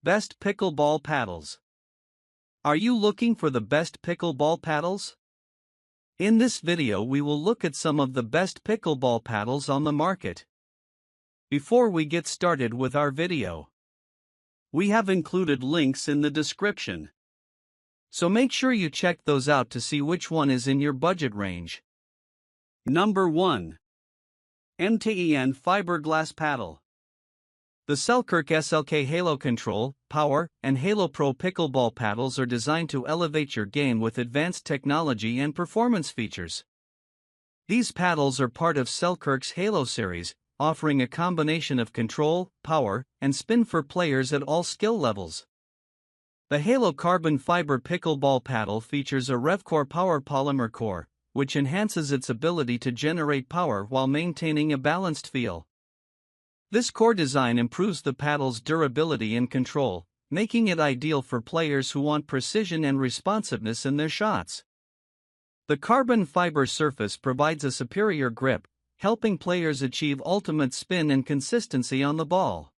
Best Pickleball Paddles. Are you looking for the best pickleball paddles? In this video we will look at some of the best pickleball paddles on the market. Before we get started with our video, we have included links in the description. So make sure you check those out to see which one is in your budget range. Number 1. MTEN Fiberglass Paddle. The Selkirk SLK Halo Control, Power, and Halo Pro pickleball paddles are designed to elevate your game with advanced technology and performance features. These paddles are part of Selkirk's Halo series, offering a combination of control, power, and spin for players at all skill levels. The Halo carbon fiber pickleball paddle features a RevCore power polymer core, which enhances its ability to generate power while maintaining a balanced feel. This core design improves the paddle's durability and control, making it ideal for players who want precision and responsiveness in their shots. The carbon fiber surface provides a superior grip, helping players achieve ultimate spin and consistency on the ball.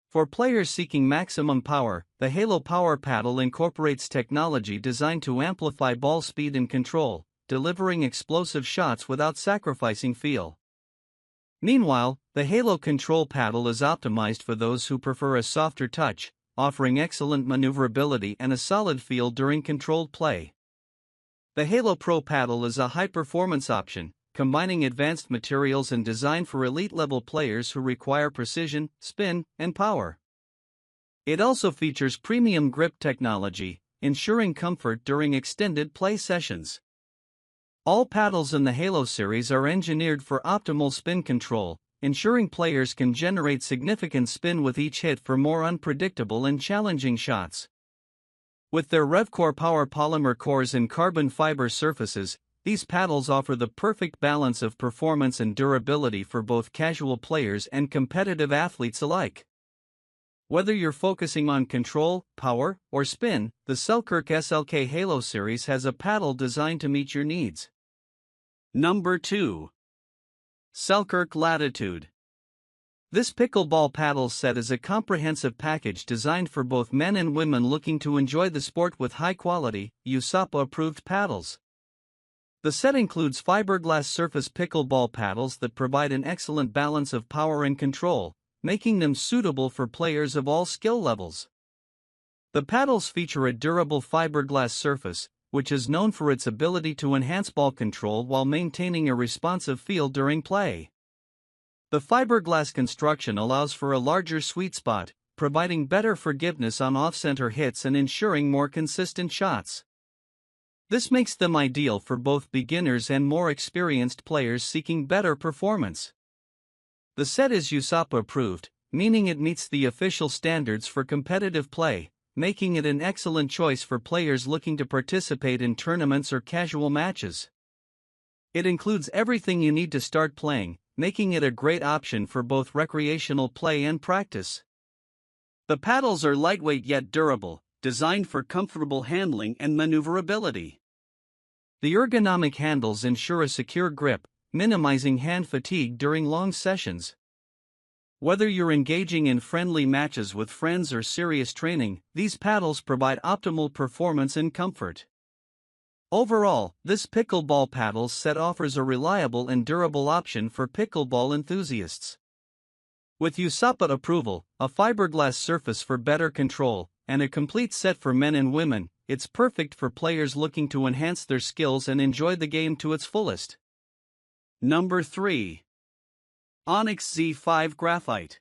For players seeking maximum power, the Halo Power Paddle incorporates technology designed to amplify ball speed and control, delivering explosive shots without sacrificing feel. Meanwhile, the Halo Control Paddle is optimized for those who prefer a softer touch, offering excellent maneuverability and a solid feel during controlled play. The Halo Pro Paddle is a high-performance option, combining advanced materials and designed for elite-level players who require precision, spin, and power. It also features premium grip technology, ensuring comfort during extended play sessions. All paddles in the Halo series are engineered for optimal spin control, ensuring players can generate significant spin with each hit for more unpredictable and challenging shots. With their RevCore power polymer cores and carbon fiber surfaces, these paddles offer the perfect balance of performance and durability for both casual players and competitive athletes alike. Whether you're focusing on control, power, or spin, the Selkirk SLK Halo series has a paddle designed to meet your needs. Number 2. Selkirk Latitude. This pickleball paddle set is a comprehensive package designed for both men and women looking to enjoy the sport with high-quality, USAPA-approved paddles. The set includes fiberglass surface pickleball paddles that provide an excellent balance of power and control, making them suitable for players of all skill levels. The paddles feature a durable fiberglass surface, which is known for its ability to enhance ball control while maintaining a responsive feel during play. The fiberglass construction allows for a larger sweet spot, providing better forgiveness on off-center hits and ensuring more consistent shots. This makes them ideal for both beginners and more experienced players seeking better performance. The set is USAPA approved, meaning it meets the official standards for competitive play, making it an excellent choice for players looking to participate in tournaments or casual matches. It includes everything you need to start playing, making it a great option for both recreational play and practice. The paddles are lightweight yet durable, designed for comfortable handling and maneuverability. The ergonomic handles ensure a secure grip, minimizing hand fatigue during long sessions. Whether you're engaging in friendly matches with friends or serious training, these paddles provide optimal performance and comfort. Overall, this pickleball paddle set offers a reliable and durable option for pickleball enthusiasts. With USAPA approval, a fiberglass surface for better control, and a complete set for men and women, it's perfect for players looking to enhance their skills and enjoy the game to its fullest. Number 3. Onix Z5 Graphite.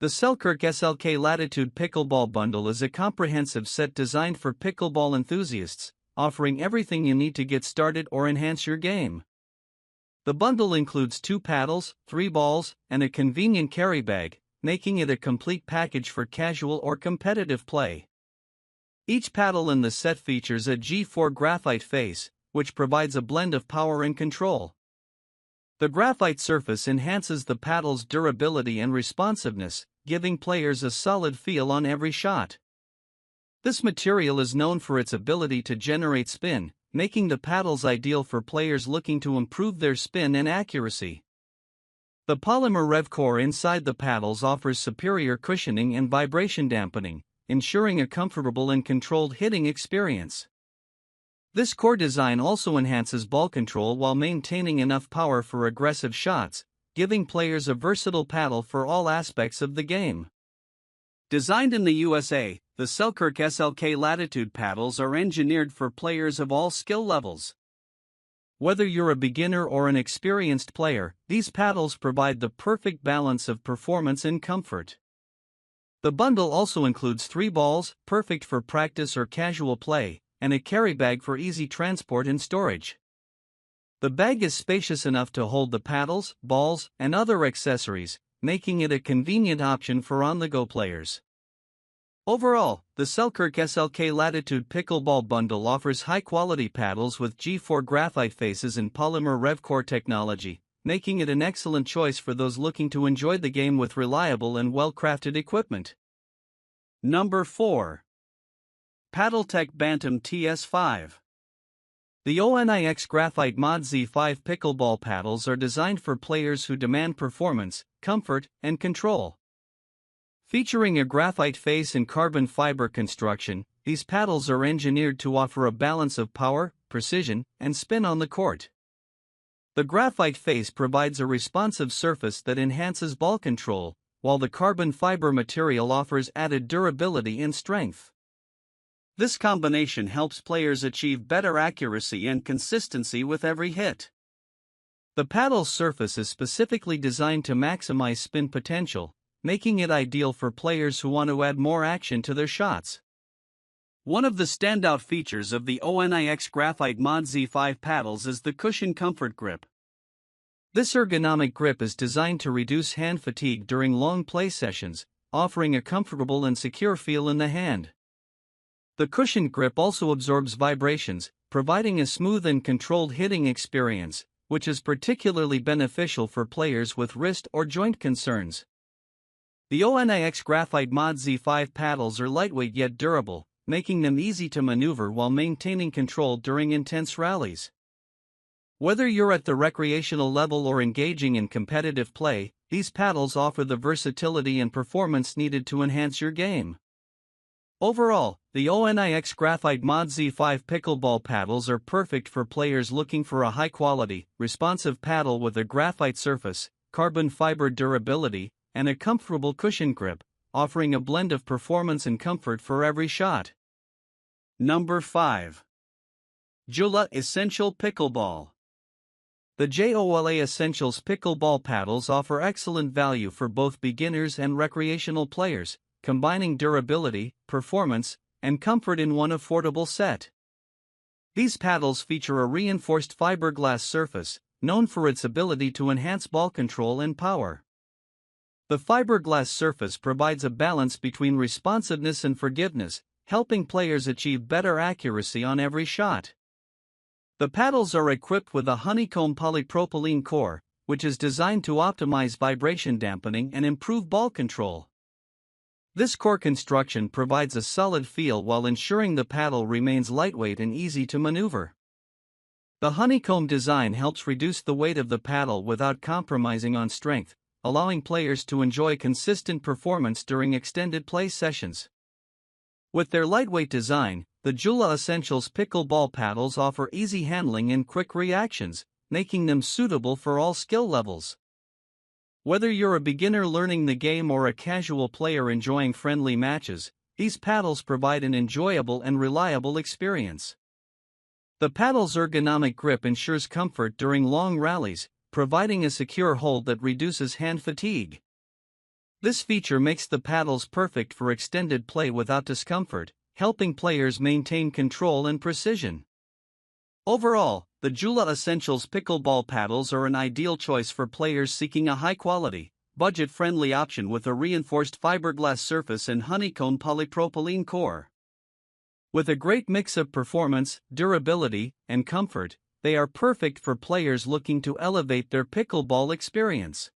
The Selkirk SLK Latitude Pickleball Bundle is a comprehensive set designed for pickleball enthusiasts, offering everything you need to get started or enhance your game. The bundle includes 2 paddles, 3 balls, and a convenient carry bag, making it a complete package for casual or competitive play. Each paddle in the set features a G4 graphite face, which provides a blend of power and control. The graphite surface enhances the paddle's durability and responsiveness, giving players a solid feel on every shot. This material is known for its ability to generate spin, making the paddles ideal for players looking to improve their spin and accuracy. The polymer rev core inside the paddles offers superior cushioning and vibration dampening, ensuring a comfortable and controlled hitting experience. This core design also enhances ball control while maintaining enough power for aggressive shots, giving players a versatile paddle for all aspects of the game. Designed in the USA, the Selkirk Latitude paddles are engineered for players of all skill levels. Whether you're a beginner or an experienced player, these paddles provide the perfect balance of performance and comfort. The bundle also includes 3 balls, perfect for practice or casual play, and a carry bag for easy transport and storage. The bag is spacious enough to hold the paddles, balls, and other accessories, making it a convenient option for on-the-go players. Overall, the Selkirk Latitude Pickleball Bundle offers high-quality paddles with G4 graphite faces and polymer rev core technology, making it an excellent choice for those looking to enjoy the game with reliable and well-crafted equipment. Number 4. Paddletek Bantam TS5. The Onix Graphite Mod Z5 Pickleball paddles are designed for players who demand performance, comfort, and control. Featuring a graphite face and carbon fiber construction, these paddles are engineered to offer a balance of power, precision, and spin on the court. The graphite face provides a responsive surface that enhances ball control, while the carbon fiber material offers added durability and strength. This combination helps players achieve better accuracy and consistency with every hit. The paddle's surface is specifically designed to maximize spin potential, making it ideal for players who want to add more action to their shots. One of the standout features of the Onix Graphite Mod Z5 paddles is the cushion comfort grip. This ergonomic grip is designed to reduce hand fatigue during long play sessions, offering a comfortable and secure feel in the hand. The cushioned grip also absorbs vibrations, providing a smooth and controlled hitting experience, which is particularly beneficial for players with wrist or joint concerns. The Onix Graphite Mod Z5 paddles are lightweight yet durable, making them easy to maneuver while maintaining control during intense rallies. Whether you're at the recreational level or engaging in competitive play, these paddles offer the versatility and performance needed to enhance your game. Overall, the Onix Graphite Mod Z5 Pickleball paddles are perfect for players looking for a high-quality, responsive paddle with a graphite surface, carbon fiber durability, and a comfortable cushion grip, offering a blend of performance and comfort for every shot. Number 5. Jolla Essential Pickleball. The Jolla Essentials Pickleball paddles offer excellent value for both beginners and recreational players, combining durability, performance, and comfort in one affordable set. These paddles feature a reinforced fiberglass surface, known for its ability to enhance ball control and power. The fiberglass surface provides a balance between responsiveness and forgiveness, helping players achieve better accuracy on every shot. The paddles are equipped with a honeycomb polypropylene core, which is designed to optimize vibration dampening and improve ball control. This core construction provides a solid feel while ensuring the paddle remains lightweight and easy to maneuver. The honeycomb design helps reduce the weight of the paddle without compromising on strength, allowing players to enjoy consistent performance during extended play sessions. With their lightweight design, the Jolla Essentials Pickleball paddles offer easy handling and quick reactions, making them suitable for all skill levels. Whether you're a beginner learning the game or a casual player enjoying friendly matches, these paddles provide an enjoyable and reliable experience. The paddle's ergonomic grip ensures comfort during long rallies, providing a secure hold that reduces hand fatigue. This feature makes the paddles perfect for extended play without discomfort, helping players maintain control and precision. Overall, the Jolla Essentials Pickleball paddles are an ideal choice for players seeking a high-quality, budget-friendly option with a reinforced fiberglass surface and honeycomb polypropylene core. With a great mix of performance, durability, and comfort, they are perfect for players looking to elevate their pickleball experience.